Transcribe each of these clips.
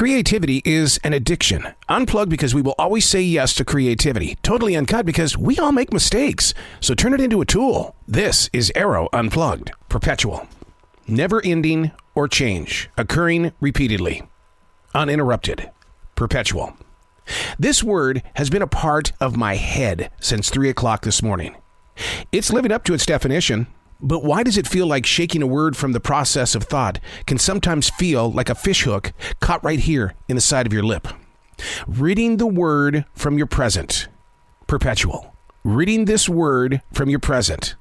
Creativity is an addiction. Unplugged because we will always say yes to creativity. Totally Uncut because we all make mistakes. So turn it into a tool. This is Arroe Unplugged. Perpetual. Never ending or change. Occurring repeatedly. Uninterrupted. Perpetual. This word has been a part of my head since 3 o'clock this morning. It's living up to its definition. But why does it feel like shaking a word from the process of thought can sometimes feel like a fishhook caught right here in the side of your lip? Reading the word from your present. Perpetual. Reading this word from your present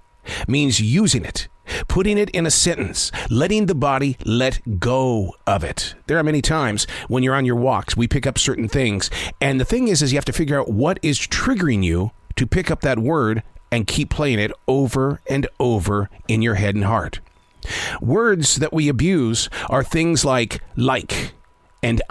means using it, putting it in a sentence, letting the body let go of it. There are many times when you're on your walks, we pick up certain things. And the thing is you have to figure out what is triggering you to pick up that word and keep playing it over and over in your head and heart. Words that we abuse are things like and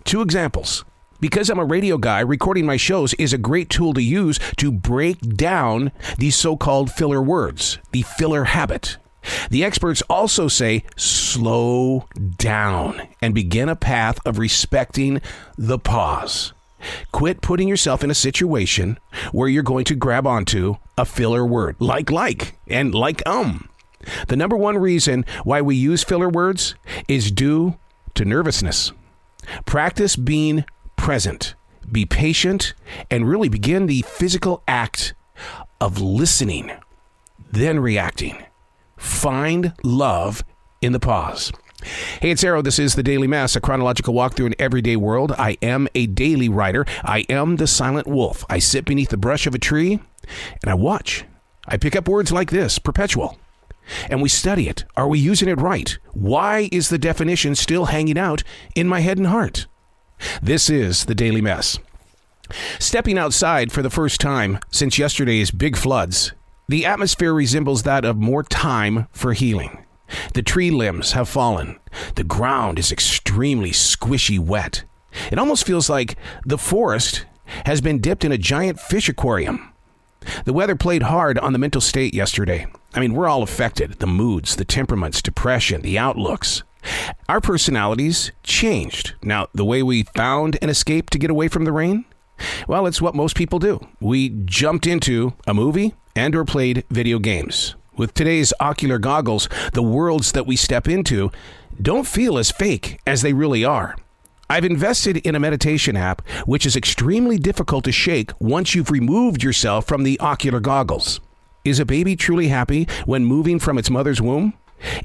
2 examples. Because I'm a radio guy, recording my shows is a great tool to use to break down these so-called filler words, the filler habit. The experts also say slow down and begin a path of respecting the pause. Quit putting yourself in a situation where you're going to grab onto a filler word like and The number one reason why we use filler words is due to nervousness. Practice being present, be patient, and really begin the physical act of listening, then reacting. Find love in the pause. Hey, it's Arroe. This is The Daily Mess, a chronological walk through an everyday world. I am a daily writer. I am the silent wolf. I sit beneath the brush of a tree, and I watch. I pick up words like this, perpetual. And we study it. Are we using it right? Why is the definition still hanging out in my head and heart? This is The Daily Mess. Stepping outside for the first time since yesterday's big floods, the atmosphere resembles that of more time for healing. The tree limbs have fallen. The ground is extremely squishy wet. It almost feels like the forest has been dipped in a giant fish aquarium. The weather played hard on the mental state yesterday. I mean, we're all affected. The moods, the temperaments, depression, the outlooks. Our personalities changed. Now, the way we found an escape to get away from the rain? Well, it's what most people do. We jumped into a movie and or played video games. With today's ocular goggles, the worlds that we step into don't feel as fake as they really are. I've invested in a meditation app, which is extremely difficult to shake once you've removed yourself from the ocular goggles. Is a baby truly happy when moving from its mother's womb?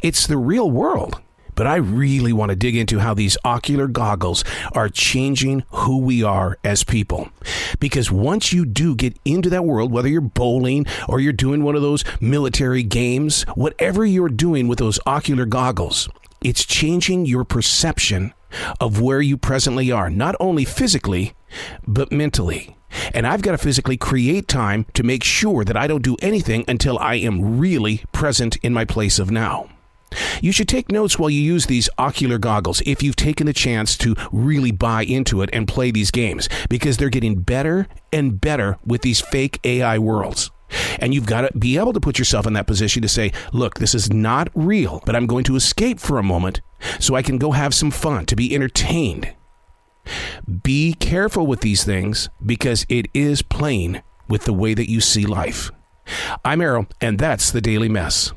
It's the real world. But I really want to dig into how these ocular goggles are changing who we are as people. Because once you do get into that world, whether you're bowling or you're doing one of those military games, whatever you're doing with those ocular goggles, it's changing your perception of where you presently are, not only physically, but mentally. And I've got to physically create time to make sure that I don't do anything until I am really present in my place of now. You should take notes while you use these ocular goggles if you've taken the chance to really buy into it and play these games, because they're getting better and better with these fake AI worlds. And you've got to be able to put yourself in that position to say, look, this is not real, but I'm going to escape for a moment so I can go have some fun, to be entertained. Be careful with these things because it is playing with the way that you see life. I'm Arroe, and that's The Daily Mess.